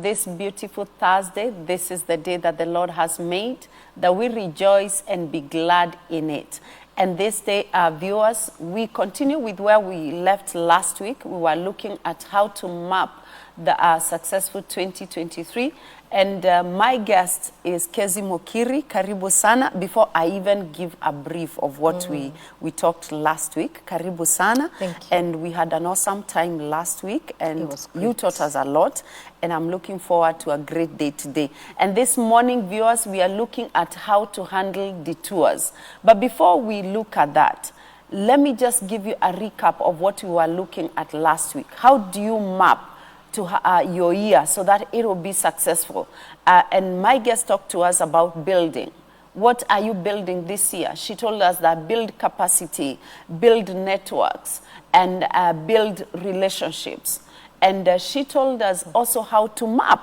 This beautiful Thursday, this is the day that the Lord has made, that we rejoice and be glad in it. And this day, viewers, we continue with where we left last week. We were looking at how to map the successful 2023. And my guest is Kezy Mukiri. Karibu sana. Before I even give a brief of what we talked last week, karibu sana. Thank you. And we had an awesome time last week, and It was great. you taught us a lot. And I'm looking forward to a great day today. And this morning, viewers, we are looking at how to handle detours. But before we look at that, let me just give you a recap of what we were looking at last week. How do you map to your year so that it will be successful? And my guest talked to us about building. What are you building this year? She told us that build capacity, build networks, and build relationships. And she told us also how to map,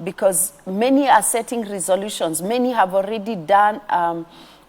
because many are setting resolutions. Many have already done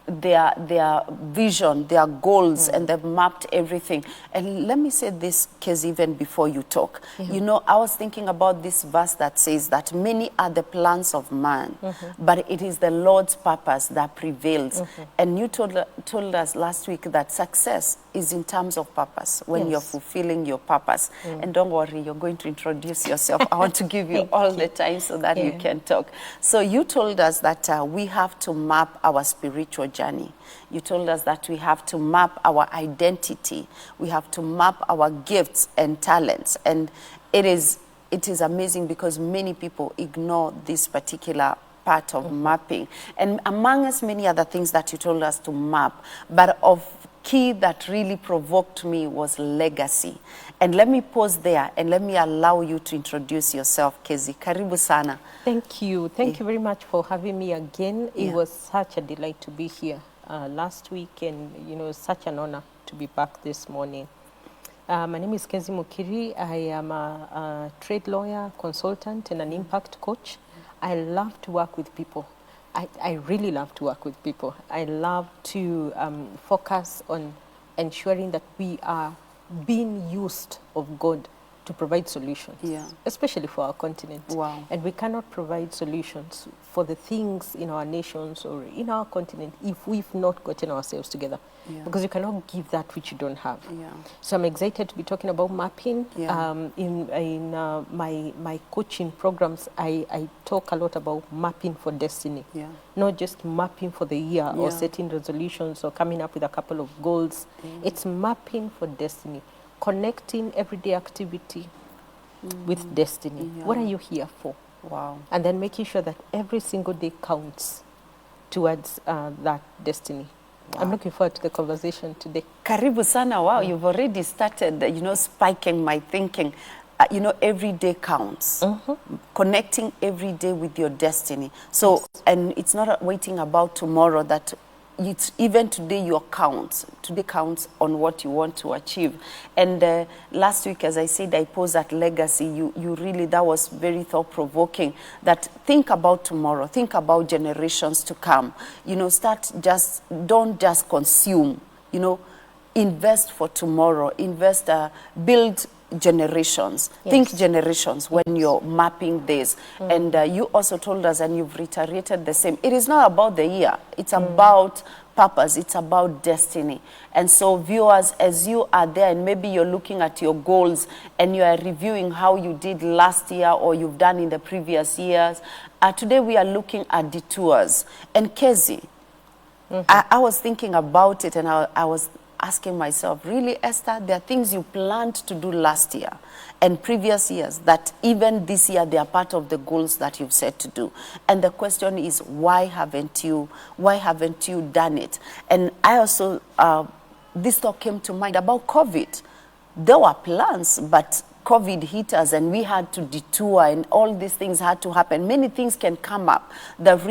their vision, their goals, and they've mapped everything. And let me say this, Kezy, even before you talk. You know, I was thinking about this verse that says that many are the plans of man, but it is the Lord's purpose that prevails. And you told us last week that success is in terms of purpose, when you're fulfilling your purpose. And don't worry, you're going to introduce yourself. I want to give you all the time so that you can talk. So you told us that we have to map our spiritual journey. You told us that we have to map our identity. We have to map our gifts and talents. And it is amazing because many people ignore this particular part of mapping. And among us, many other things that you told us to map, but of key that really provoked me was legacy. And let me pause there and let me allow you to introduce yourself, Kezy. Karibu sana. Thank you. Thank you very much for having me again. It was such a delight to be here last week, and you know, such an honor to be back this morning. My name is Kezy Mukiri. I am a trade lawyer, consultant, and an impact coach. I love to work with people. I really love to work with people. I love to focus on ensuring that we are being used of God to provide solutions, especially for our continent. Wow. And we cannot provide solutions for the things in our nations or in our continent if we've not gotten ourselves together. Because you cannot give that which you don't have. So I'm excited to be talking about mapping. In my coaching programs, I talk a lot about mapping for destiny. Not just mapping for the year or setting resolutions or coming up with a couple of goals. It's mapping for destiny. Connecting everyday activity with destiny. What are you here for? Wow. And then making sure that every single day counts towards that destiny. Wow. I'm looking forward to the conversation today. Karibu sana. Wow, you've already started, you know, spiking my thinking. You know, every day counts. Connecting every day with your destiny. So, and it's not waiting about tomorrow, that it's even today your counts. Today counts on what you want to achieve. And last week, as I said, I posed that legacy. You really, that was very thought-provoking. That think about tomorrow. Think about generations to come. You know, don't just consume. You know, invest for tomorrow. Invest, build generations. Think generations when you're mapping this. And you also told us, and you've reiterated the same, it is not about the year. It's about purpose. It's about destiny. And so viewers, as you are there and maybe you're looking at your goals and you are reviewing how you did last year or you've done in the previous years, today we are looking at detours. And Kezy, I was thinking about it, and I was asking myself, really, Esther, there are things you planned to do last year and previous years that even this year they are part of the goals that you've set to do. And the question is, why haven't you done it? And I also, this thought came to mind about COVID. There were plans, but COVID hit us and we had to detour, and all these things had to happen. Many things can come up that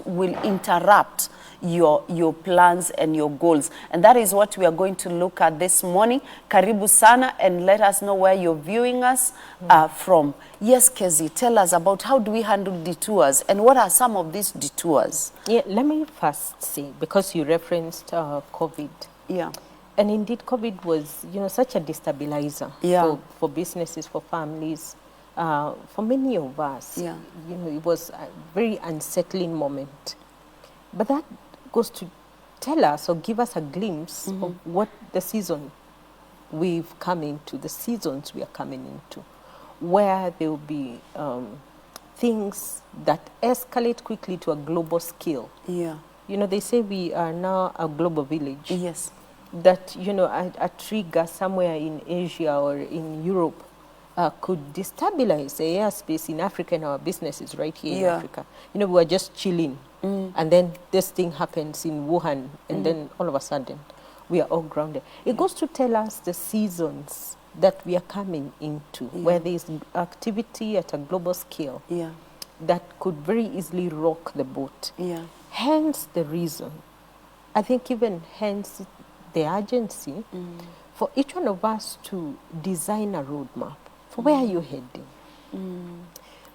will interrupt your plans and your goals. And that is what we are going to look at this morning. Karibu sana, and let us know where you're viewing us from. Yes, Kezy, tell us about how do we handle detours and what are some of these detours? Yeah, let me first say, because you referenced COVID. Yeah. And indeed, COVID was, you know, such a destabilizer for businesses, for families. for many of us, Yeah. you know, it was a very unsettling moment. But that goes to tell us or give us a glimpse of what the season we've come into, the seasons we are coming into, where there will be things that escalate quickly to a global scale. Yeah. You know, they say we are now a global village. Yes. That, you know, a trigger somewhere in Asia or in Europe could destabilize the airspace in Africa and our businesses right here in Africa. You know, we were just chilling, and then this thing happens in Wuhan, and then all of a sudden, we are all grounded. It goes to tell us the seasons that we are coming into, where there is activity at a global scale that could very easily rock the boat. Hence the reason, I think even hence the urgency for each one of us to design a roadmap for where are you heading.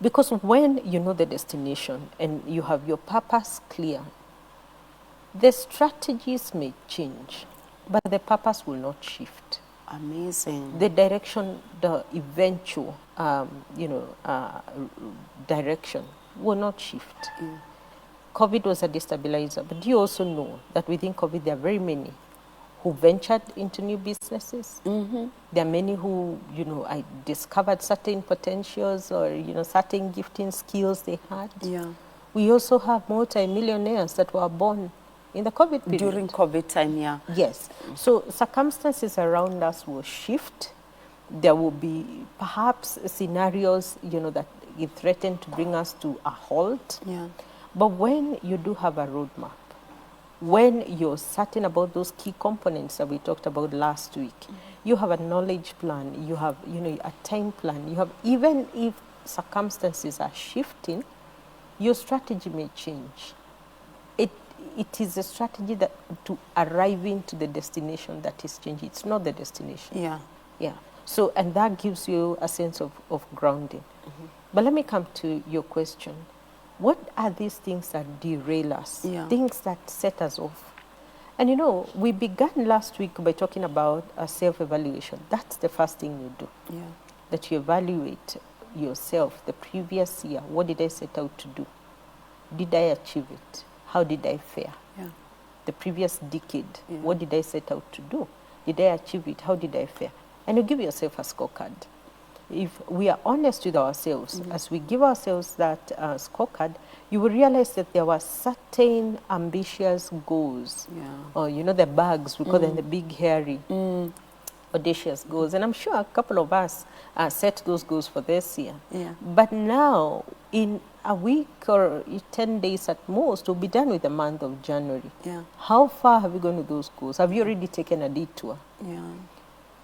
Because when you know the destination and you have your purpose clear, the strategies may change, but the purpose will not shift. Amazing. The direction, the eventual, direction will not shift. COVID was a destabilizer, but do you also know that within COVID there are very many who ventured into new businesses? There are many who, you know, I discovered certain potentials or, you know, certain gifting skills they had. We also have multi-millionaires that were born in the COVID period. During COVID time, Yes. So circumstances around us will shift. There will be perhaps scenarios, you know, that it threaten to bring us to a halt. But when you do have a roadmap, when you're certain about those key components that we talked about last week, you have a knowledge plan, you have, you know, a time plan, you have, even if circumstances are shifting, your strategy may change. It is a strategy that to arriving to the destination that is changing. It's not the destination. So, and that gives you a sense of grounding. But let me come to your question. What are these things that derail us? Things that set us off? And you know, we began last week by talking about a self-evaluation. That's the first thing you do. That you evaluate yourself the previous year. What did I set out to do? Did I achieve it? How did I fare? The previous decade, what did I set out to do? Did I achieve it? How did I fare? And you give yourself a scorecard. If we are honest with ourselves, as we give ourselves that scorecard, you will realize that there were certain ambitious goals. Or, you know, the bags, we call them the big, hairy, audacious goals. And I'm sure a couple of us set those goals for this year. But now, in a week or 10 days at most, we'll be done with the month of January. How far have you gone with those goals? Have you already taken a detour?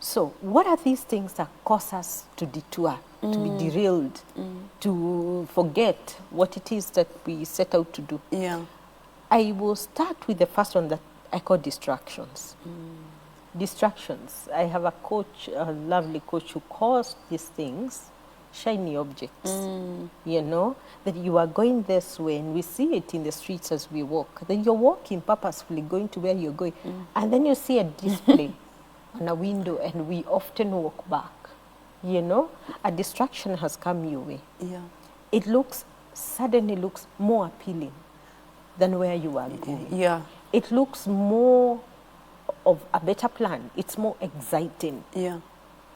So what are these things that cause us to detour, to be derailed, to forget what it is that we set out to do? I will start with the first one that I call distractions. Distractions. I have a coach, a lovely coach, who calls these things shiny objects. You know, that you are going this way, and we see it in the streets as we walk. Then you're walking purposefully, going to where you're going, and then you see a display on a window, and we often walk back. You know, a distraction has come your way. It suddenly looks more appealing than where you are going. It looks more of a better plan. It's more exciting.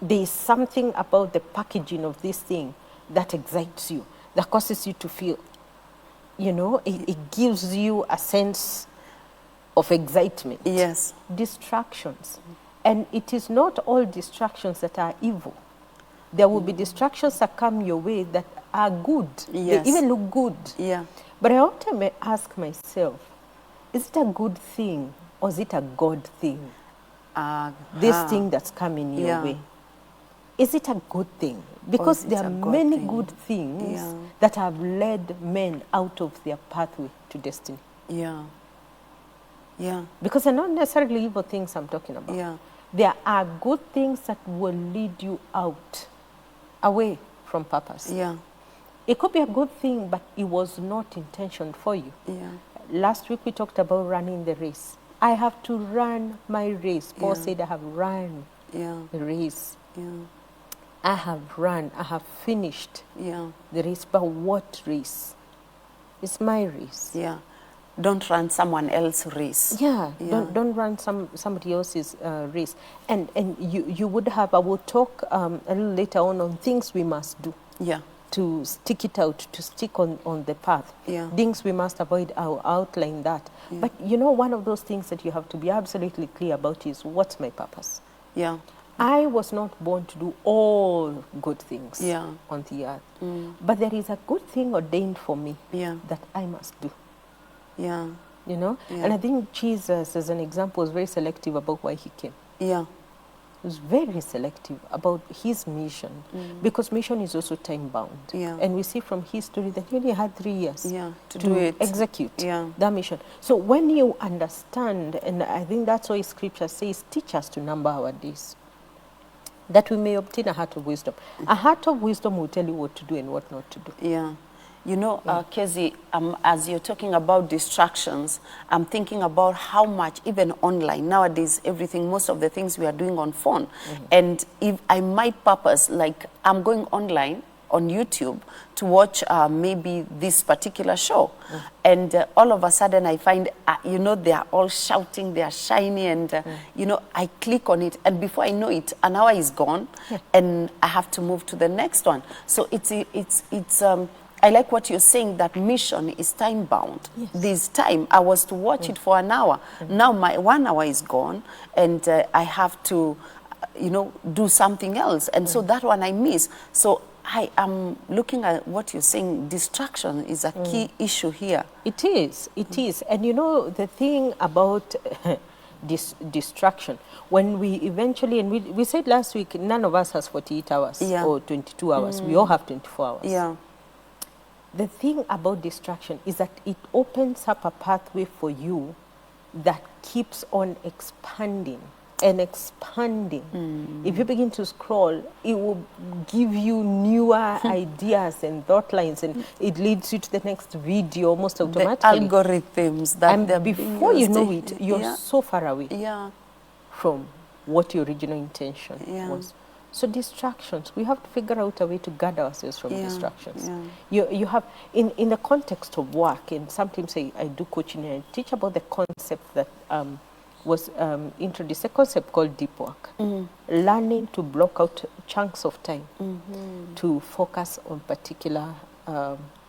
There's something about the packaging of this thing that excites you, that causes you to feel, you know, it gives you a sense of excitement. Distractions. And it is not all distractions that are evil. There will be distractions that come your way that are good. They even look good. But I often ask myself, is it a good thing or is it a God thing? This thing that's coming your way. Is it a good thing? Because there are many good things that have led men out of their pathway to destiny. Because they're not necessarily evil things I'm talking about. There are good things that will lead you out, away from purpose. It could be a good thing, but it was not intentioned for you. Last week we talked about running the race. I have to run my race. Paul said I have run the race. I have run, I have finished Yeah. the race. But what race? It's my race. Yeah. Don't run someone else's race. Yeah, Yeah. don't run somebody else's race. And you would have, I will talk a little later on things we must do. Yeah. To stick it out, to stick on the path. Yeah. Things we must avoid, I'll outline that. Yeah. But you know, one of those things that you have to be absolutely clear about is, what's my purpose? Yeah. I was not born to do all good things on the earth. But there is a good thing ordained for me that I must do. Yeah. You know? Yeah. And I think Jesus, as an example, was very selective about why he came. Yeah. He was very selective about his mission, because mission is also time-bound. Yeah. And we see from history that he only had 3 years to do it. execute that mission. So when you understand, and I think that's why Scripture says, teach us to number our days, that we may obtain a heart of wisdom. A heart of wisdom will tell you what to do and what not to do. Yeah. You know, Kezy, as you're talking about distractions, I'm thinking about how much, even online, nowadays, everything, most of the things we are doing on phone. And if I might purpose, like, I'm going online on YouTube to watch maybe this particular show. And all of a sudden I find, you know, they are all shouting, they are shiny, and, you know, I click on it. And before I know it, an hour is gone, and I have to move to the next one. So it's I like what you're saying, that mission is time-bound. Yes. This time, I was to watch it for an hour. Now my 1 hour is gone, and I have to, you know, do something else. And so that one I miss. So I am looking at what you're saying. Distraction is a key issue here. It is. It is. And you know, the thing about distraction, when we eventually, and we said last week, none of us has 48 hours or 22 hours. We all have 24 hours. Yeah. The thing about distraction is that it opens up a pathway for you that keeps on expanding and expanding. If you begin to scroll, it will give you newer ideas and thought lines, and it leads you to the next video almost automatically. The algorithms that and before you know it, you're so far away from what your original intention was. So distractions, we have to figure out a way to guard ourselves from distractions. You have, in the context of work, and sometimes I do coaching and I teach about the concept that was introduced, a concept called deep work. Learning to block out chunks of time to focus on particular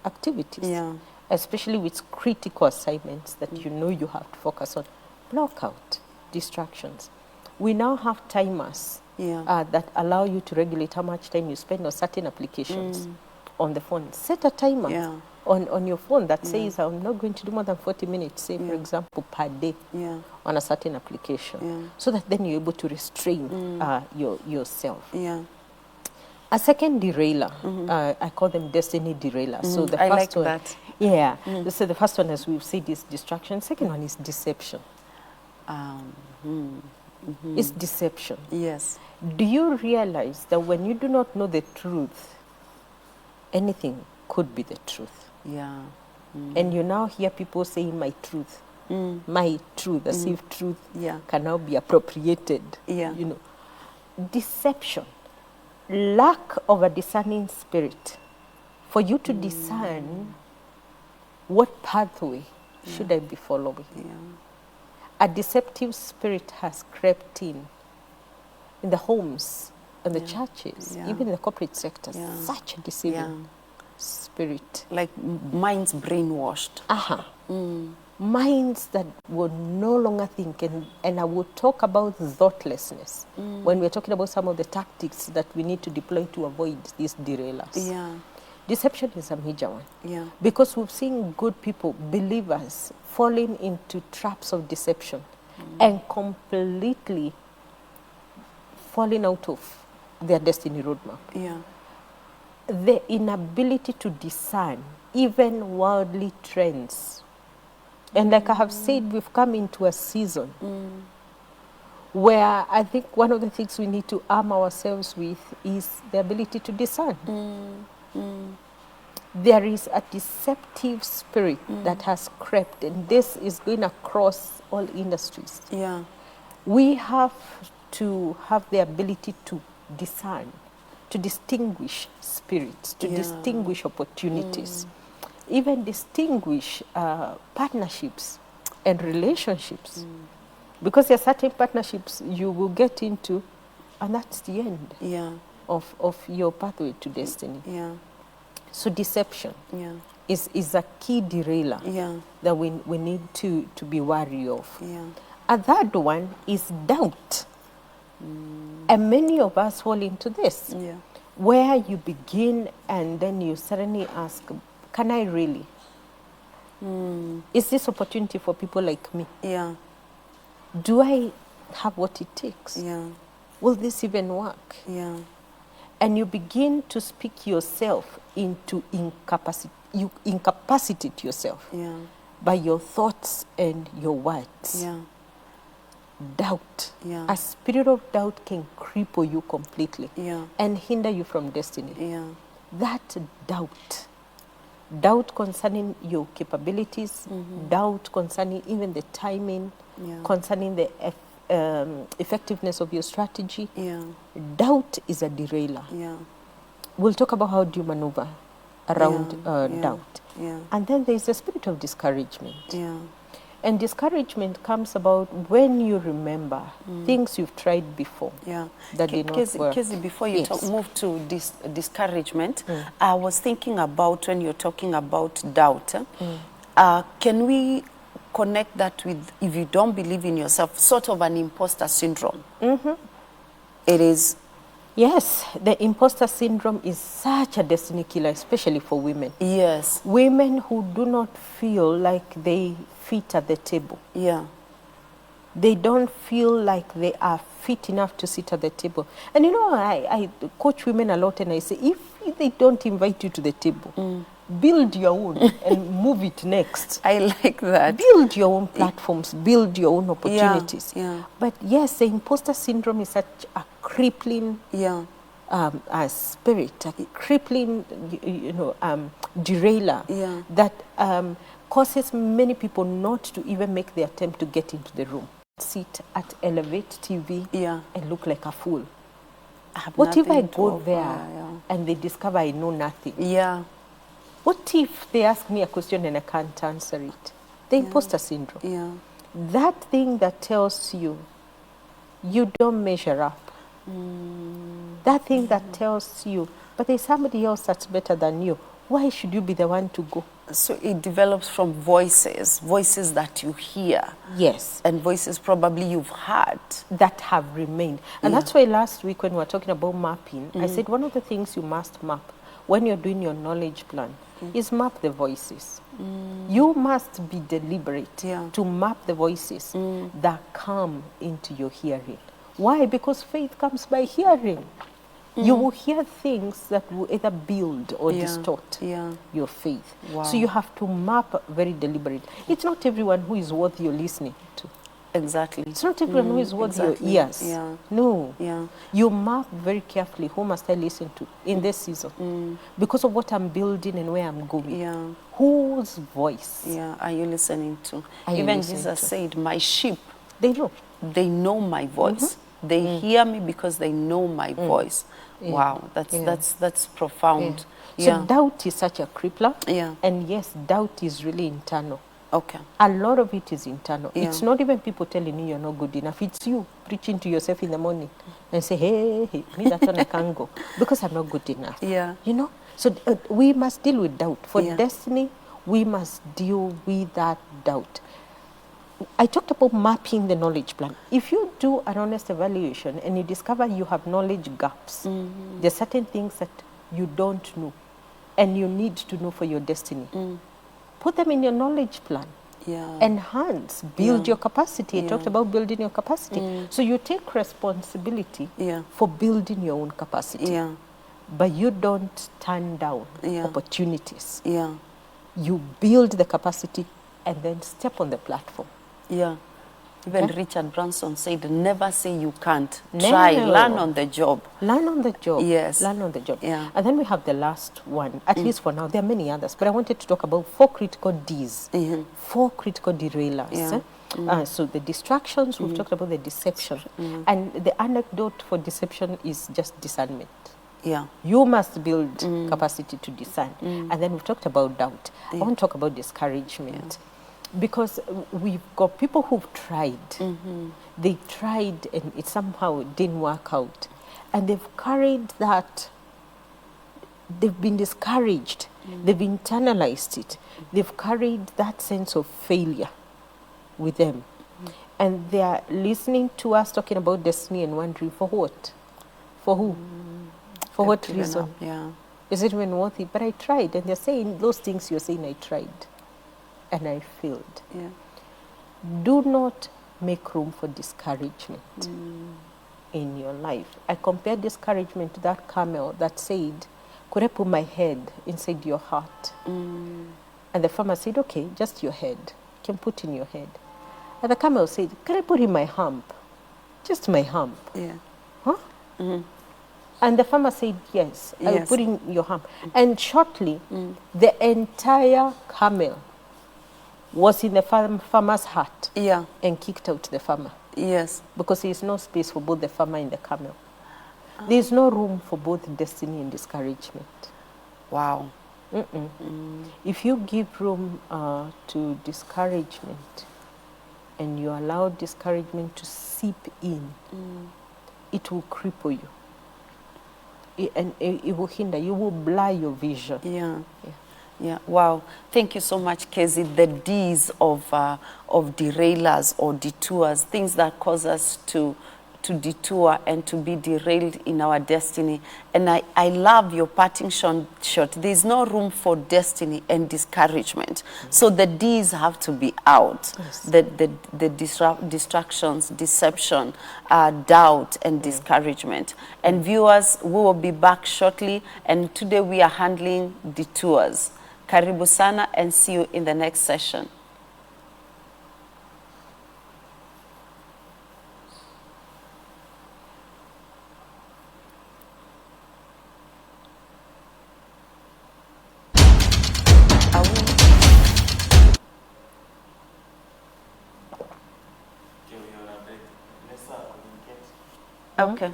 activities, especially with critical assignments that you know you have to focus on. Block out distractions. We now have timers that allow you to regulate how much time you spend on certain applications on the phone. Set a timer on your phone that says, I'm not going to do more than 40 minutes, say, for example, per day on a certain application, so that then you're able to restrain yourself. A second derailer, I call them destiny derailers. So the first one, that. So the first one, as we've said, is distraction. Second one is deception. It's deception. Yes. Do you realize that when you do not know the truth, anything could be the truth? Yeah. And you now hear people saying, my truth, as if truth can now be appropriated. You know, deception, lack of a discerning spirit. For you to discern what pathway should I be following. A deceptive spirit has crept in the homes and the churches, even in the corporate sector. Such a deceiving spirit. Like minds brainwashed. Minds that will no longer think. And I will talk about thoughtlessness when we're talking about some of the tactics that we need to deploy to avoid these derailers. Deception is a major one. Because we've seen good people, believers, falling into traps of deception and completely falling out of their destiny roadmap. The inability to discern even worldly trends. And like I have said, we've come into a season where I think one of the things we need to arm ourselves with is the ability to discern. There is a deceptive spirit that has crept, and this is going across all industries. We have to have the ability to discern, to distinguish spirits, to distinguish opportunities, even distinguish partnerships and relationships. Because there are certain partnerships you will get into, and that's the end of your pathway to destiny. So deception is a key derailer that we need to be wary of. A third one is doubt. And many of us fall into this, where you begin and then you suddenly ask, can I really? Is this opportunity for people like me? Do I have what it takes? Will this even work? And you begin to speak yourself into you incapacitate yourself by your thoughts and your words. Doubt. A spirit of doubt can cripple you completely and hinder you from destiny. That doubt. Doubt concerning your capabilities, doubt concerning even the timing, concerning the effectiveness of your strategy. Doubt is a derailer. We'll talk about how do you maneuver around doubt. And then there's the spirit of discouragement. And discouragement comes about when you remember things you've tried before that did not work. Kezy, before you move to discouragement, I was thinking about when you're talking about doubt. Can we connect that with, if you don't believe in yourself, sort of an imposter syndrome? It is. Yes, the imposter syndrome is such a destiny killer, especially for women. Yes. Women who do not feel like they fit at the table. They don't feel like they are fit enough to sit at the table. And you know, I coach women a lot and I say, if they don't invite you to the table, build your own and move it next. I like that. Build your own platforms, build your own opportunities. But yes, the imposter syndrome is such a crippling a spirit, a crippling, derailer that causes many people not to even make the attempt to get into the room. Sit at Elevate TV and look like a fool. What if I go there and they discover I know nothing? What if they ask me a question and I can't answer it? The imposter syndrome. That thing that tells you you don't measure up. That thing that tells you, but there's somebody else that's better than you. Why should you be the one to go? So it develops from voices that you hear. Yes. And voices probably you've heard. That have remained. And that's why last week when we were talking about mapping, I said one of the things you must map when you're doing your knowledge plan is map the voices. You must be deliberate to map the voices that come into your hearing. Why? Because faith comes by hearing. You will hear things that will either build or distort your faith. So you have to map very deliberately. It's not everyone who is worth your listening to. Exactly. It's not everyone who is worth your ears. No. You map very carefully, who must I listen to in this season? Because of what I'm building and where I'm going. Whose voice are you listening to? Even Jesus said, my sheep, they know my voice. They hear me because they know my voice. Wow, that's profound. So doubt is such a crippler. And yes, doubt is really internal. A lot of it is internal. It's not even people telling you you're not good enough. It's you preaching to yourself in the morning and say, hey, me that one I can't go because I'm not good enough. You know? So we must deal with doubt. For destiny, we must deal with that doubt. I talked about mapping the knowledge plan. If you do an honest evaluation and you discover you have knowledge gaps, there are certain things that you don't know and you need to know for your destiny. Put them in your knowledge plan. Enhance, build your capacity. I talked about building your capacity. So you take responsibility for building your own capacity. But you don't turn down opportunities. You build the capacity and then step on the platform. Even Richard Branson said, never say you can't. Try, learn on the job. Learn on the job. Learn on the job. And then we have the last one, at least for now. There are many others, but I wanted to talk about 4 critical Ds, 4 critical derailers. So the distractions, we've talked about the deception. And the anecdote for deception is just discernment. Yeah. You must build capacity to discern. And then we've talked about doubt. I want to talk about discouragement. Because we've got people who've tried. They tried and it somehow didn't work out. And they've carried that, they've been discouraged. They've internalized it. They've carried that sense of failure with them. And they are listening to us talking about destiny and wondering, for what? For who? For what reason? Yeah. Is it even worthy? But I tried. And they're saying those things you're saying I tried. And I failed. Yeah. Do not make room for discouragement in your life. I compare discouragement to that camel that said, could I put my head inside your heart? And the farmer said, okay, just your head. You can put in your head. And the camel said, can I put in my hump? Just my hump. Yeah. Huh? And the farmer said, yes, I will put in your hump. And shortly, the entire camel was in the farmer's hut and kicked out the farmer. Yes. Because there is no space for both the farmer and the camel. There is no room for both destiny and discouragement. Wow. If you give room to discouragement and you allow discouragement to seep in, it will cripple you. And it will hinder, you will blur your vision. Yeah. Wow. Thank you so much, Kezy. The D's of derailers or detours, things that cause us to detour and to be derailed in our destiny. And I love your parting shot. There's no room for destiny and discouragement. So the D's have to be out. Yes. The distractions, deception, doubt, and discouragement. And viewers, we will be back shortly. And today we are handling detours. Karibu sana, and see you in the next session. Okay.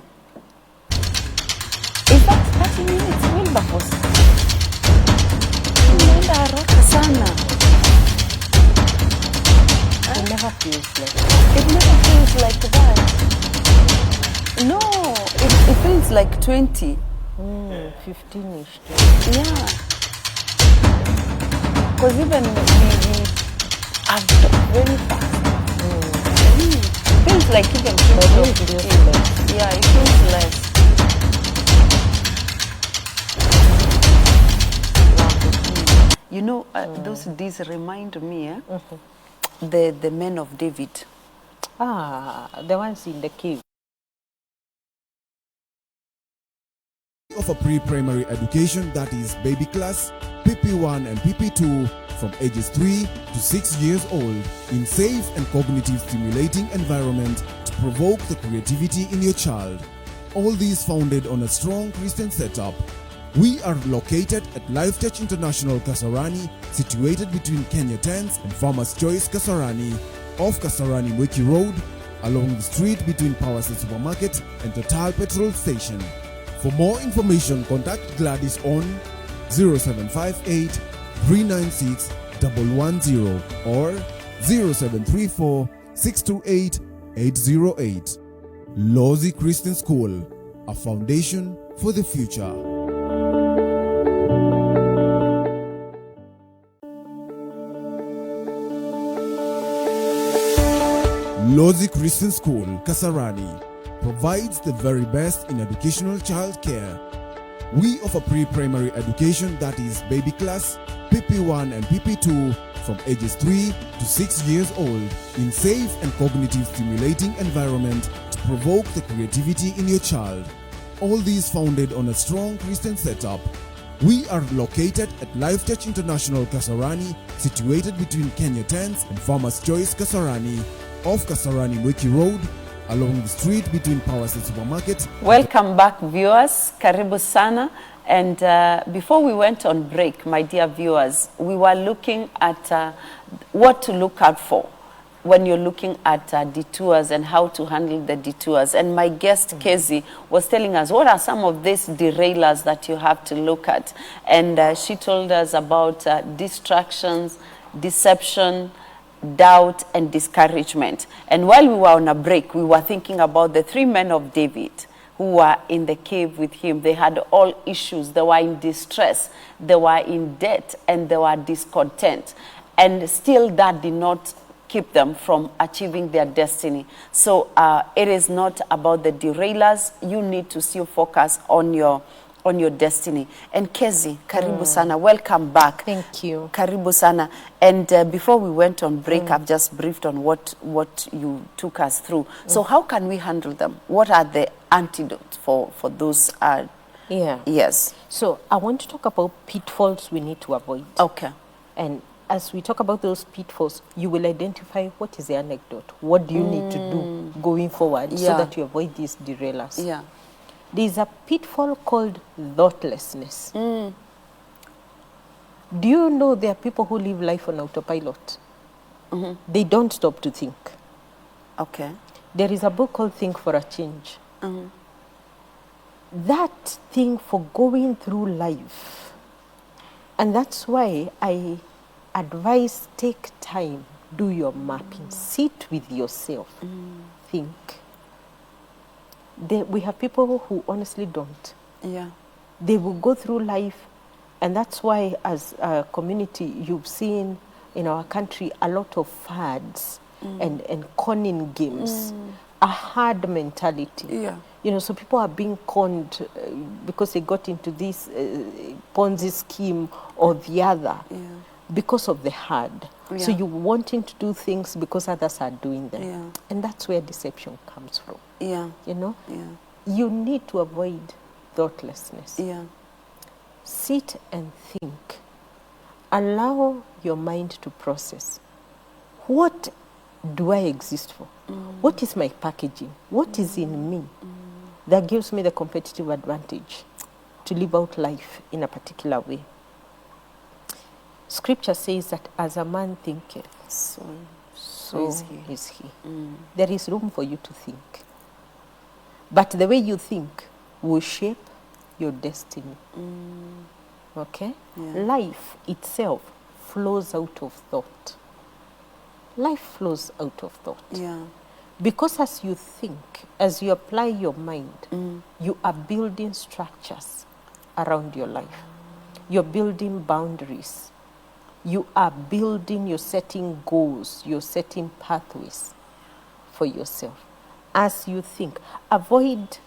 Is that 30 minutes, Wilberforce? Unaenda haraka sana. It never feels like It never feels like that. No, it feels like 20. 15-ish. Yeah. Because even we have talked very fast. It feels like even 20 or 15. Yeah, it feels less. You know, those days remind me, the men of David. The ones in the cave. Of a pre-primary education, that is baby class, PP1 and PP2, from ages 3 to 6 years old, in safe and cognitive stimulating environment to provoke the creativity in your child. All these founded on a strong Christian setup. We are located at Life Church International Kasarani, situated between Kenya Tents and Farmers Choice Kasarani, off Kasarani Mukiri Road, along the street between Powerset Supermarket and Total Petrol Station. For more information, contact Gladys on 0758 396 110 or 0734 628 808. Lozi Christian School, a foundation for the future. Lozi Christian School, Kasarani, provides the very best in educational child care. We offer pre-primary education, that is baby class, PP1 and PP2, from ages 3 to 6 years old, in safe and cognitive stimulating environment to provoke the creativity in your child. All these founded on a strong Christian setup. We are located at Life Church International Kasarani, situated between Kenya Tents and Farmers Choice Kasarani, off Kasarani Mukiri Road, along the street between Powerset Supermarket. Welcome back, viewers. Karibu sana. And before we went on break, my dear viewers, we were looking at what to look out for when you're looking at detours and how to handle the detours. And my guest, Kezy, was telling us what are some of these derailers that you have to look at. And she told us about distractions, deception, doubt, and discouragement. And while we were on a break, we were thinking about the 3 men of David who were in the cave with him. They had all issues. They were in distress. They were in debt, and they were discontent. And still that did not keep them from achieving their destiny. So it is not about the derailers. You need to still focus on your destiny. And Kezy, karibu sana. Welcome back. Thank you. Karibu sana. And before we went on break, I've just briefed on what you took us through. So how can we handle them? What are the antidotes for those? Yeah. Yes. So I want to talk about pitfalls we need to avoid. Okay. And as we talk about those pitfalls, you will identify what is the anecdote. What do you need to do going forward so that you avoid these derailers? Yeah. There's a pitfall called thoughtlessness. Do you know there are people who live life on autopilot? They don't stop to think. Okay. There is a book called Think for a Change. That thing for going through life. And that's why I advise take time, do your mapping, sit with yourself, think. We have people who honestly don't. Yeah. They will go through life, and that's why as a community you've seen in our country a lot of fads and conning games, a hard mentality. Yeah. You know, so people are being conned because they got into this Ponzi scheme or the other because of the hard. So you're wanting to do things because others are doing them. Yeah. And that's where deception comes from. Yeah. You know? Yeah. You need to avoid thoughtlessness. Yeah. Sit and think. Allow your mind to process. What do I exist for? What is my packaging? What is in me that gives me the competitive advantage to live out life in a particular way? Scripture says that as a man thinketh, so is he. There is room for you to think. But the way you think will shape your destiny. Okay? Yeah. Life itself flows out of thought. Life flows out of thought. Yeah. Because as you think, as you apply your mind, you are building structures around your life. You're building boundaries. You are building, you're setting goals, you're setting pathways for yourself. As you think, avoid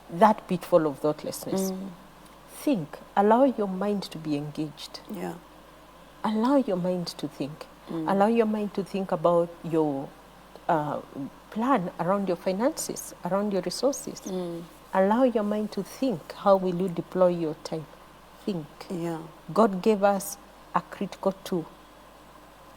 that pitfall of thoughtlessness. Think, allow your mind to be engaged. Yeah. Allow your mind to think. Allow your mind to think about your plan around your finances, around your resources. Allow your mind to think, how will you deploy your time? Think. Yeah. God gave us a critical tool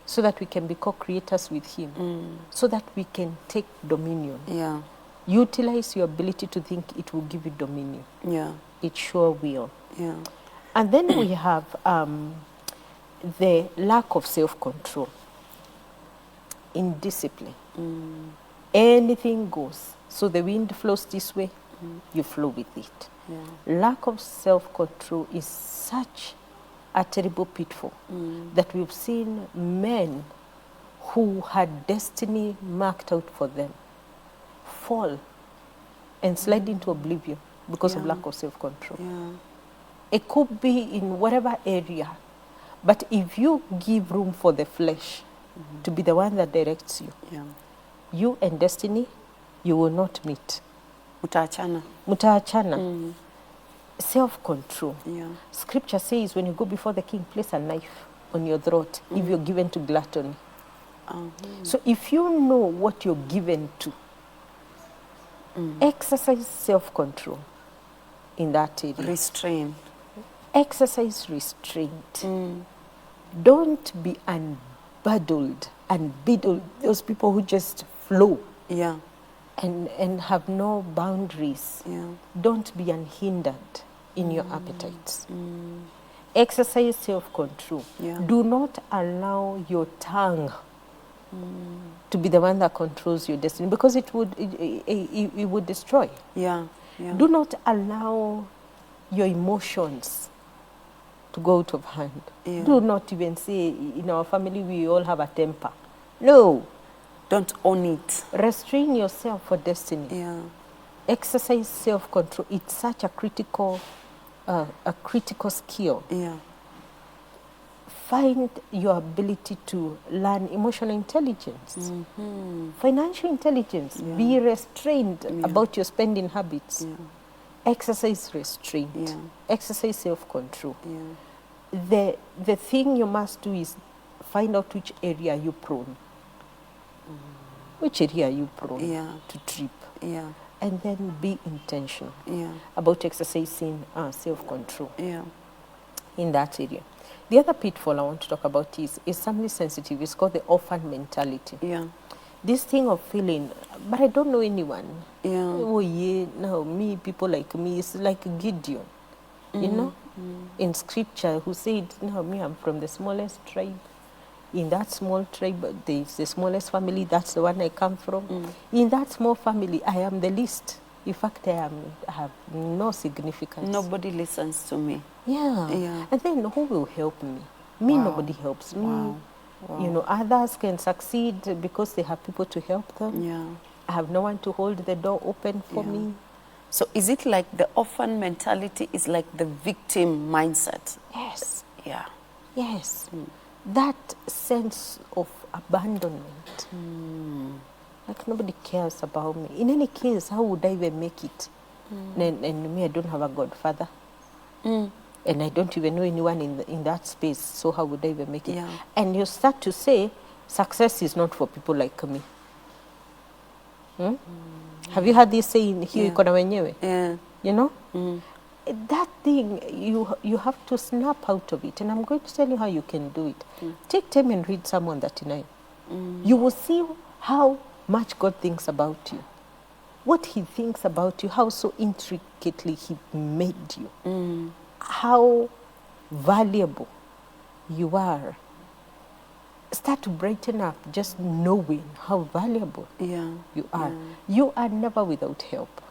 so that we can be co-creators with him, so that we can take dominion. Yeah. Utilize your ability to think, it will give you dominion. Yeah. It sure will. Yeah. And then we have the lack of self-control, indiscipline. Anything goes. So the wind flows this way, you flow with it. Yeah. Lack of self-control is such a terrible pitfall that we've seen men who had destiny marked out for them fall and slide into oblivion because of lack of self-control. Yeah. It could be in whatever area, but if you give room for the flesh to be the one that directs you, you and destiny, you will not meet. Mutaachana. Self-control. Yeah. Scripture says when you go before the king, place a knife on your throat if you're given to gluttony. So if you know what you're given to, exercise self-control in that area. Restraint. Exercise restraint. Don't be unbudled, unbiddled. Those people who just flow. Yeah. And have no boundaries. Yeah. Don't be unhindered in your appetites. Exercise self-control. Yeah. Do not allow your tongue to be the one that controls your destiny, because it would destroy. Yeah. Do not allow your emotions to go out of hand. Yeah. Do not even say, in our family, we all have a temper. No. Don't own it. Restrain yourself for destiny. Yeah. Exercise self-control. It's such a critical skill. Yeah. Find your ability to learn emotional intelligence, financial intelligence. Yeah. Be restrained about your spending habits. Yeah. Exercise restraint. Yeah. Exercise self-control. Yeah. The thing you must do is find out which area you're prone. Which area are you prone to trip? Yeah. And then be intentional about exercising self-control Yeah. in that area. The other pitfall I want to talk about is something sensitive. It's called the orphan mentality. Yeah. This thing of feeling, but I don't know anyone. Yeah. Oh yeah, no, me, people like me. It's like Gideon, you know, in scripture, who said, no, me, I'm from the smallest tribe. In that small tribe, there's the smallest family. That's the one I come from. In that small family, I am the least. In fact, I have no significance. Nobody listens to me. Yeah. Yeah. And then who will help me? Me, nobody helps me. Wow. You know, others can succeed because they have people to help them. Yeah. I have no one to hold the door open for me. So is it like the orphan mentality is like the victim mindset? Yes. Yeah. Yes. That sense of abandonment. Like nobody cares about me. In any case, how would I even make it? And me, I don't have a godfather. And I don't even know anyone in that space. So how would I even make it? Yeah. And you start to say, success is not for people like me. Have you heard this saying, hiyo iko na wenyewe? Yeah. You know? That thing, you have to snap out of it. And I'm going to tell you how you can do it. Take time and read Psalm 139. You will see how much God thinks about you. What he thinks about you, how so intricately he made you. How valuable you are. Start to brighten up just knowing how valuable you are. You are never without help.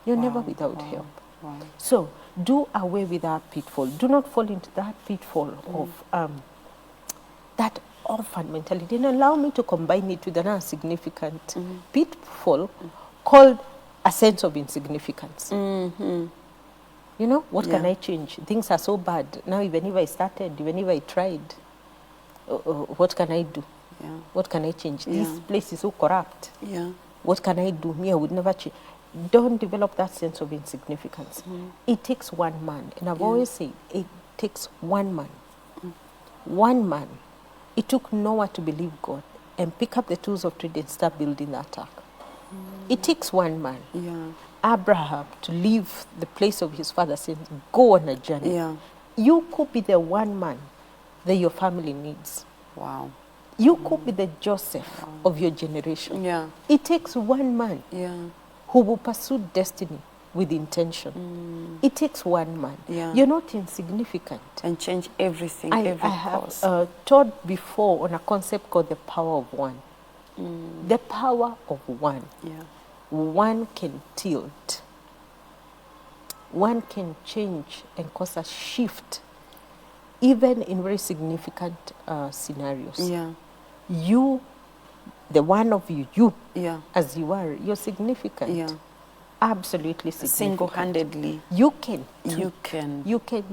You're never without help. Wow. So do away with that pitfall. Do not fall into that pitfall of that orphan mentality. And allow me to combine it with another significant pitfall called a sense of insignificance. You know, what can I change? Things are so bad. Now, even if I started, even if I tried, what can I do? What can I change? This place is so corrupt. What can I do? Me, I would never change. Don't develop that sense of insignificance. It takes one man. And I've always said, it takes one man. One man. It took Noah to believe God and pick up the tools of trade and start building the ark. It takes one man. Abraham to leave the place of his father, saying, go on a journey. You could be the one man that your family needs. Wow. You could be the Joseph of your generation. It takes one man who will pursue destiny with intention. It takes one man. You're not insignificant. And change everything, I have taught before on a concept called the power of one. The power of one. One can tilt. One can change and cause a shift, even in very significant scenarios. You, the one of you, as you are, you're significant. Absolutely significant. Single-handedly. You can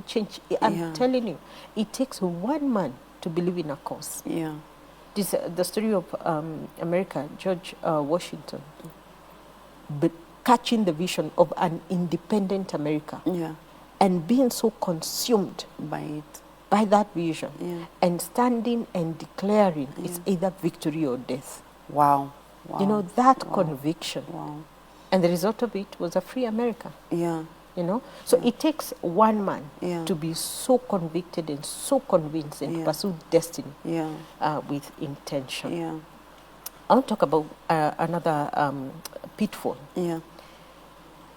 change. I'm telling you, it takes one man to believe in a cause. This the story of America, George Washington, but catching the vision of an independent America, and being so consumed by it, by that vision, and standing and declaring it's either victory or death. Wow. You know, that conviction. And the result of it was a free America. You know, so it takes one man to be so convicted and so convinced and to pursue destiny with intention. I want to talk about another pitfall.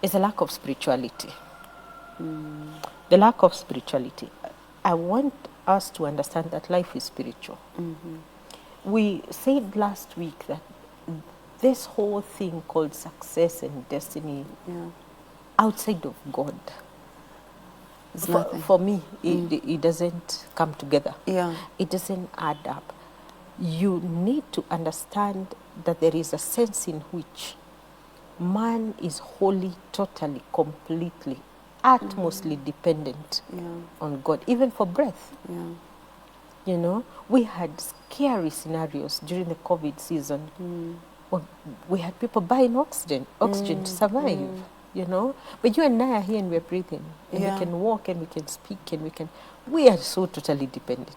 Is a lack of spirituality. The lack of spirituality. I want us to understand that life is spiritual. we said last week that this whole thing called success and destiny, outside of God, for me, it doesn't come together. Yeah. It doesn't add up. You need to understand that there is a sense in which man is wholly, totally, completely, utmostly dependent on God, even for breath. Yeah. You know, we had scary scenarios during the COVID season. Well, we had people buying oxygen to survive, you know. But you and I are here and we're breathing. And we can walk and we can speak and we are so totally dependent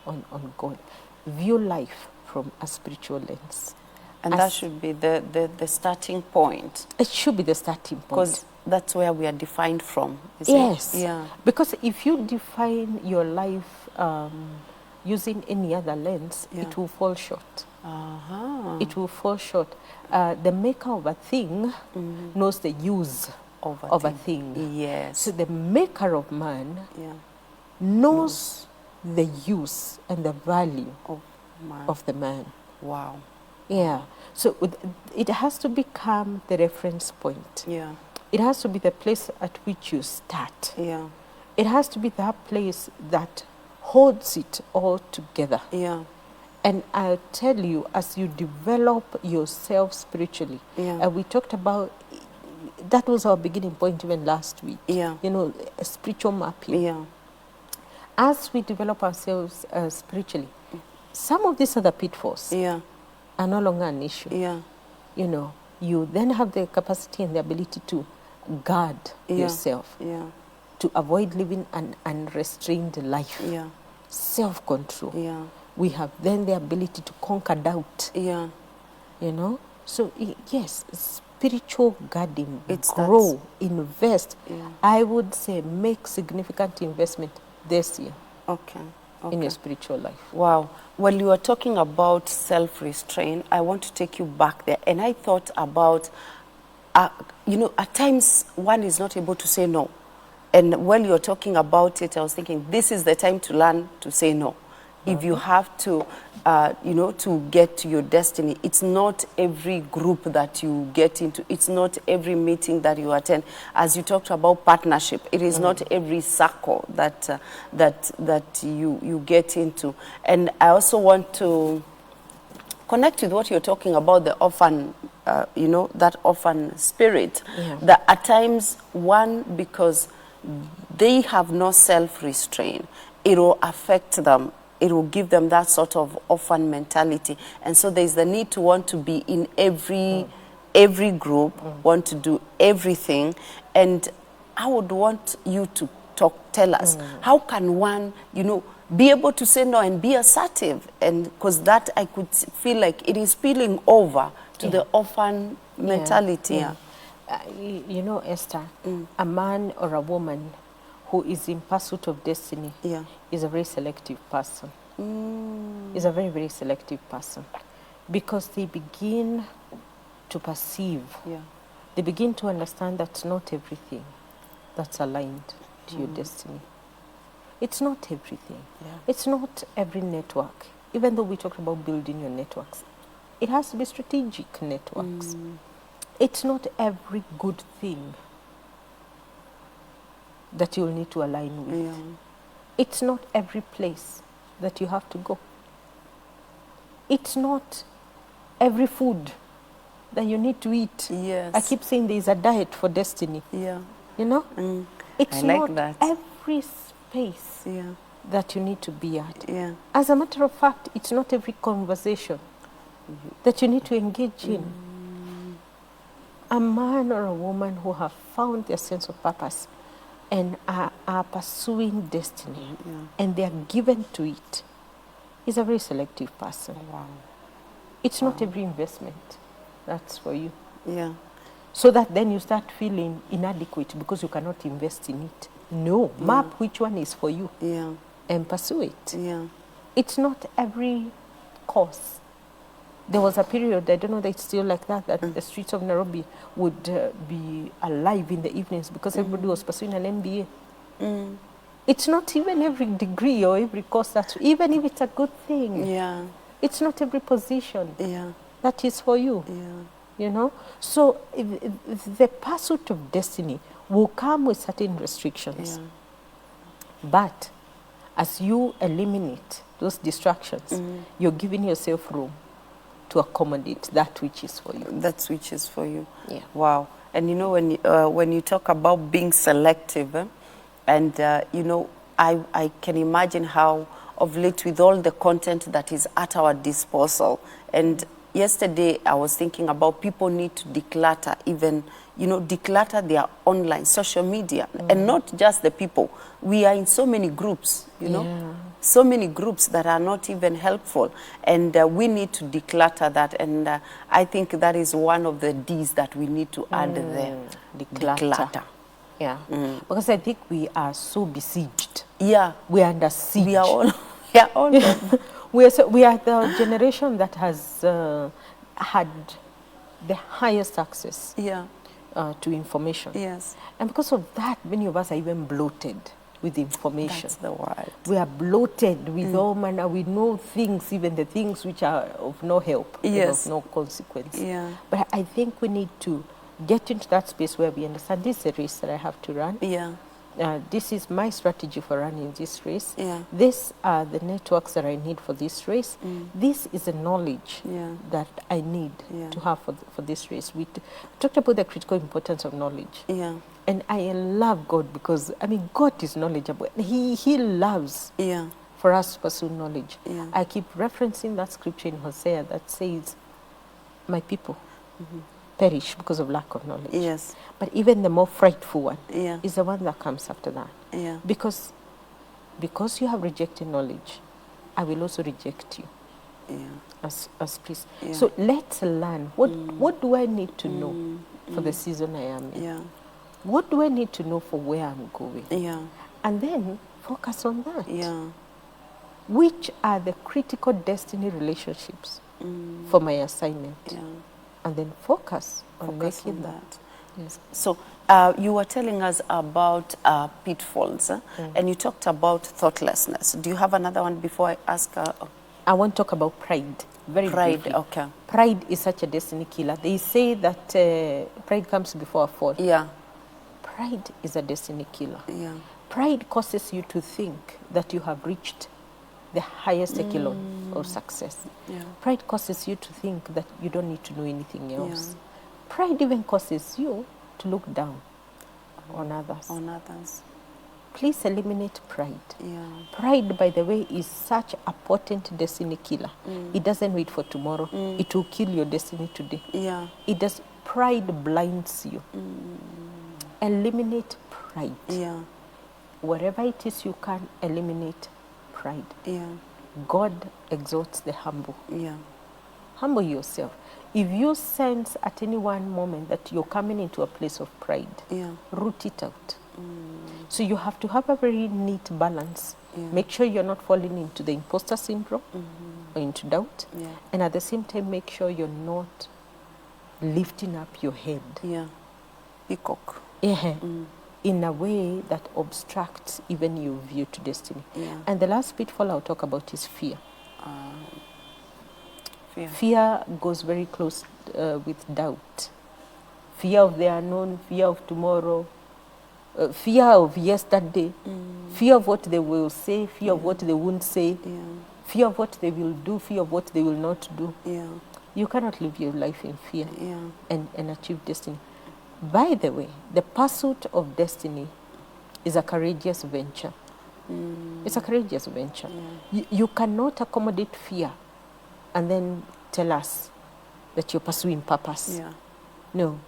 on God. View life from a spiritual lens. And that should be the starting point. It should be the starting point. Because that's where we are defined from. Yes. Yeah. Because if you define your life using any other lens, it will fall short. It will fall short. The maker of a thing knows the use of a thing. Yes. So the maker of man knows the use and the value of the man. Wow. Yeah. So it has to become the reference point. Yeah. It has to be the place at which you start. Yeah. It has to be that place that holds it all together. Yeah. And I'll tell you, as you develop yourself spiritually, we talked about, that was our beginning point even last week. Yeah. You know, spiritual mapping. Yeah. As we develop ourselves spiritually, some of these other pitfalls are no longer an issue. Yeah. You know, you then have the capacity and the ability to guard yourself, to avoid living an unrestrained life, self-control. Yeah. We have then the ability to conquer doubt. Yeah. You know? So, yes, spiritual guarding, grow, invest. Yeah. I would say make significant investment this year. Okay. In your spiritual life. Wow. Well, you are talking about self-restraint. I want to take you back there. And I thought about, you know, at times one is not able to say no. And when you're talking about it, I was thinking, this is the time to learn to say no. If you have to, you know, to get to your destiny, it's not every group that you get into. It's not every meeting that you attend. As you talked about partnership, it is not every circle that you get into. And I also want to connect with what you're talking about, the orphan, you know, that orphan spirit. That at times, one, because they have no self-restraint, it will affect them. It will give them that sort of orphan mentality. And so there's the need to want to be in every group, want to do everything. And I would want you to tell us, how can one, you know, be able to say no and be assertive? And because that I could feel like it is spilling over to the orphan mentality. You know, Esther, a man or a woman who is in pursuit of destiny is a very selective person. Is a very, very selective person. Because they begin to perceive, they begin to understand that not everything that's aligned to your destiny. It's not everything. It's not every network. Even though we talked about building your networks, it has to be strategic networks. It's not every good thing that you'll need to align with. It's not every place that you have to go. It's not every food that you need to eat. I keep saying there is a diet for destiny. You know? It's not every space that you need to be at. As a matter of fact, it's not every conversation that you need to engage in. A man or a woman who have found their sense of purpose and are pursuing destiny and they are given to it is a very selective person. It's not every investment that's for you. So that then you start feeling inadequate because you cannot invest in it. No, map which one is for you and pursue it. It's not every course. There was a period, I don't know that it's still like that, that the streets of Nairobi would be alive in the evenings because everybody was pursuing an MBA. It's not even every degree or every course that's, even if it's a good thing. It's not every position that is for you. You know? So the pursuit of destiny will come with certain restrictions. But as you eliminate those distractions, you're giving yourself room to accommodate that which is for you. That which is for you. Yeah. Wow. And you know, when you talk about being selective, and you know, I can imagine how of late with all the content that is at our disposal. And yesterday I was thinking about people need to declutter, even, you know, declutter their online social media. And not just the people. We are in so many groups, you know, so many groups that are not even helpful. And we need to declutter that. And I think that is one of the D's that we need to add there. Declutter. Yeah. Because I think we are so besieged. Yeah. We are under siege. We are all... Yeah, all we are the generation that has had the highest access to information. Yes. And because of that, many of us are even bloated with information. That's the word. We are bloated with all manner. We know things, even the things which are of no help, and of no consequence. Yeah. But I think we need to get into that space where we understand this is a race that I have to run. Yeah. This is my strategy for running this race. Yeah. These are the networks that I need for this race. This is the knowledge that I need to have for this race. We talked about the critical importance of knowledge. Yeah. And I love God because, I mean, God is knowledgeable. He loves for us to pursue knowledge. Yeah. I keep referencing that scripture in Hosea that says, my people perish because of lack of knowledge. Yes. But even the more frightful one is the one that comes after that. Yeah. Because you have rejected knowledge, I will also reject you. As priest. Yeah. So let's learn. What do I need to know for the season I am in? Yeah. What do I need to know for where I'm going? Yeah. And then focus on that. Yeah. Which are the critical destiny relationships for my assignment? Yeah. And then focus on making that. Yes. So you were telling us about pitfalls, and you talked about thoughtlessness. Do you have another one before I ask? I want to talk about pride. Very briefly. Okay. Pride is such a destiny killer. They say that pride comes before a fall. Yeah. Pride is a destiny killer. Yeah. Pride causes you to think that you have reached the highest echelon of success. Yeah. Pride causes you to think that you don't need to know anything else. Pride even causes you to look down on others. Please eliminate pride. Yeah. Pride, by the way, is such a potent destiny killer. It doesn't wait for tomorrow. It will kill your destiny today. Yeah. Pride blinds you. Eliminate pride. Yeah. Wherever it is you can, eliminate pride. Yeah. God exalts the humble. Yeah. Humble yourself. If you sense at any one moment that you're coming into a place of pride, root it out. So you have to have a very neat balance. Make sure you're not falling into the imposter syndrome or into doubt. And at the same time, make sure you're not lifting up your head. Yeah. Peacock. In a way that obstructs even your view to destiny. And the last pitfall I'll talk about is fear. Fear goes very close with doubt. Fear of the unknown, fear of tomorrow, fear of yesterday, fear of what they will say, fear of what they won't say, fear of what they will do, fear of what they will not do. You cannot live your life in fear and achieve destiny. By the way, the pursuit of destiny is a courageous venture. It's a courageous venture. You cannot accommodate fear and then tell us that you're pursuing purpose. No.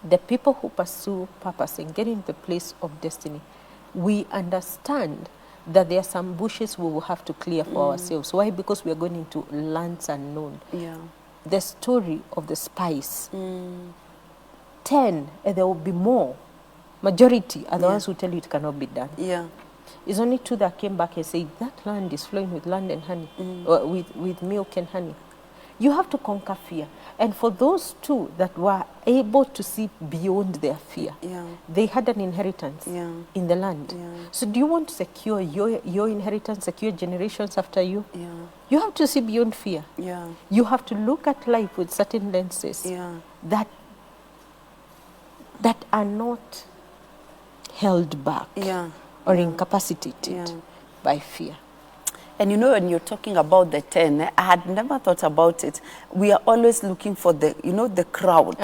The people who pursue purpose and get in the place of destiny, we understand that there are some bushes we will have to clear for ourselves. Why? Because we are going into lands unknown. The story of the spies. 10, and there will be more. Majority are the ones who tell you it cannot be done. It's only 2 that came back and said, that land is flowing with land and honey, with milk and honey. You have to conquer fear. And for those 2 that were able to see beyond their fear, they had an inheritance in the land. So do you want to secure your inheritance, secure generations after you? You have to see beyond fear. Yeah. You have to look at life with certain lenses that are not held back or incapacitated by fear. And you know, when you're talking about the 10, I had never thought about it. We are always looking for the, you know, the crowd.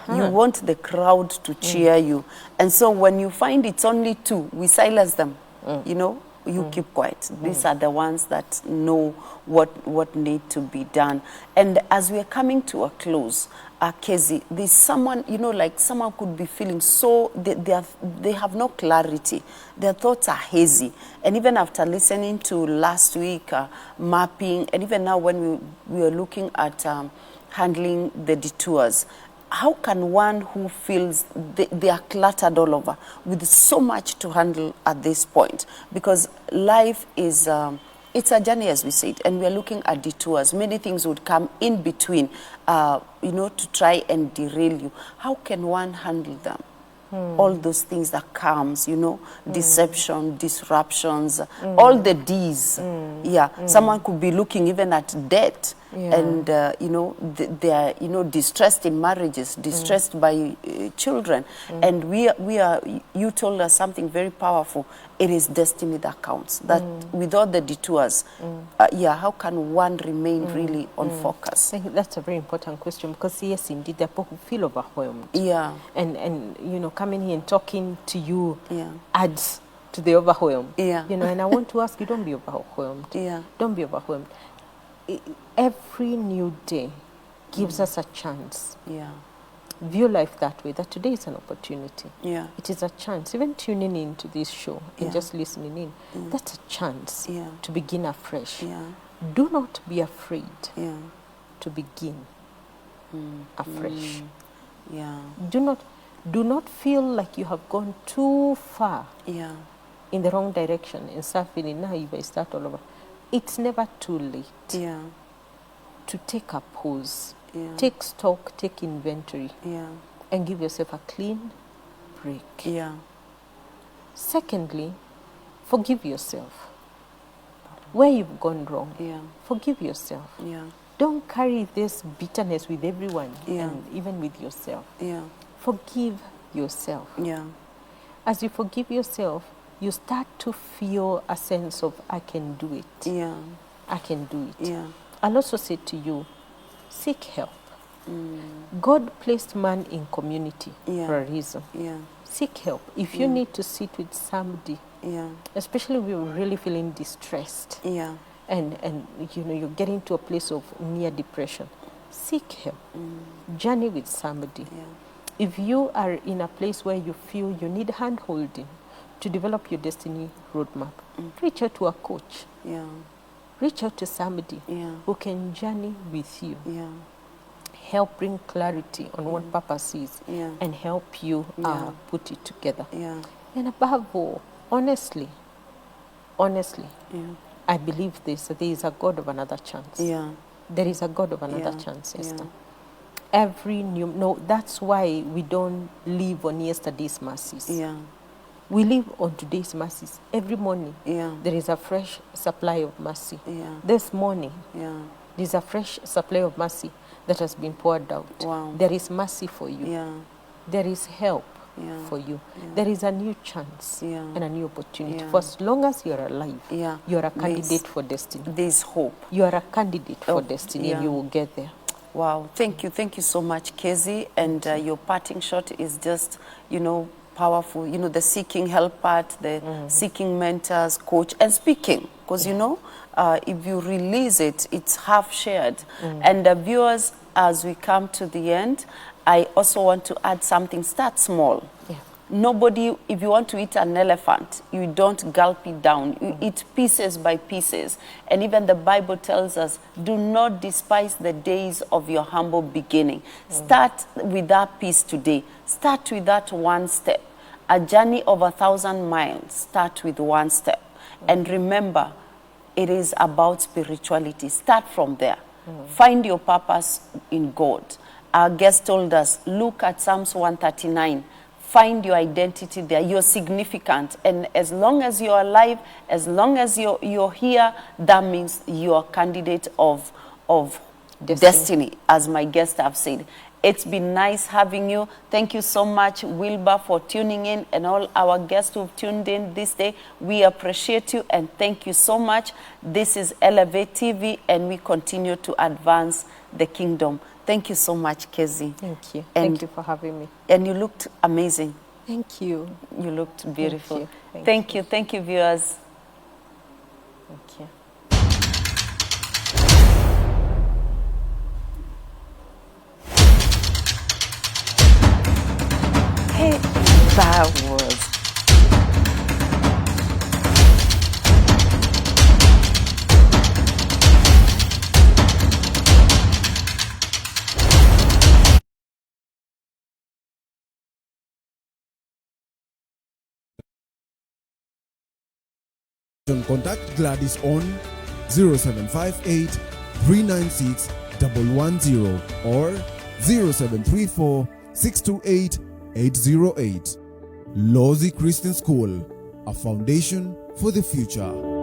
You want the crowd to cheer you. And so when you find it's only 2, we silence them. You know, you keep quiet. These are the ones that know what need to be done. And as we are coming to a close, Kezy, there's someone, you know, like someone could be feeling so, they have no clarity. Their thoughts are hazy. And even after listening to last week, mapping, and even now when we are looking at handling the detours, how can one who feels they are cluttered all over with so much to handle at this point? Because life is, it's a journey, as we said, and we are looking at detours. Many things would come in between, you know, to try and derail you. How can one handle them? All those things that comes, you know, deception, disruptions, all the D's. Someone could be looking even at debt. And, you know, they are, you know, distressed in marriages, distressed by children. And you told us something very powerful. It is destiny that counts. That without the detours, how can one remain really on focus? I think that's a very important question, because yes, indeed, there are people who feel overwhelmed. And you know, coming here and talking to you adds to the overwhelm. You know, and I want to ask you, don't be overwhelmed. Don't be overwhelmed. Every new day gives us a chance. View life that way, that today is an opportunity. It is a chance. Even tuning into this show and just listening in, that's a chance to begin afresh. Do not be afraid to begin afresh. Do not feel like you have gone too far in the wrong direction and start feeling, now if I start all over. It's never too late to take a pause, take stock, take inventory, and give yourself a clean break. Secondly, forgive yourself. Where you've gone wrong, forgive yourself. Don't carry this bitterness with everyone, and even with yourself. Forgive yourself. As you forgive yourself, you start to feel a sense of, I can do it. I can do it. I'll also say to you, seek help. God placed man in community for a reason. Seek help. If you need to sit with somebody, especially if you're really feeling distressed, and you know, you're getting to a place of near depression, seek help. Journey with somebody. If you are in a place where you feel you need hand-holding to develop your destiny roadmap, reach out to a coach. Reach out to somebody who can journey with you. Help bring clarity on what purpose is, and help you put it together. And above all, honestly, I believe this, that there is a God of another chance. There is a God of another chance, Esther. That's why we don't live on yesterday's mercies. We live on today's mercies. Every morning, there is a fresh supply of mercy. This morning, there is a fresh supply of mercy that has been poured out. There is mercy for you. There is help for you. There is a new chance and a new opportunity. For as long as you are alive, you are a candidate for destiny. There is hope. You are a candidate for destiny, and you will get there. Wow. Thank you so much, Kezy. And your parting shot is just, you know, powerful. You know, the seeking help part, the seeking mentors, coach, and speaking. Because, you know, if you release it, it's half shared. And the viewers, as we come to the end, I also want to add something. Start small. Nobody, if you want to eat an elephant, you don't gulp it down. You eat pieces by pieces. And even the Bible tells us, do not despise the days of your humble beginning. Start with that piece today. Start with that one step. A journey of 1,000 miles, start with one step. And remember, it is about spirituality. Start from there. Find your purpose in God. Our guest told us, look at Psalms 139. find your identity there. You're significant. And as long as you're alive, as long as you're here, that means you're a candidate of destiny, as my guests have said. It's been nice having you. Thank you so much, Wilbur, for tuning in, and all our guests who've tuned in this day. We appreciate you and thank you so much. This is Elevate TV, and we continue to advance the kingdom. Thank you so much, Kezy. Thank you. And, thank you for having me. And you looked amazing. Thank you. You looked beautiful. Thank you. Thank you, viewers. Thank you. Hey, that was. Contact Gladys on 0758 396 110 or 0734 628 808. Lozi Christian School, a foundation for the future.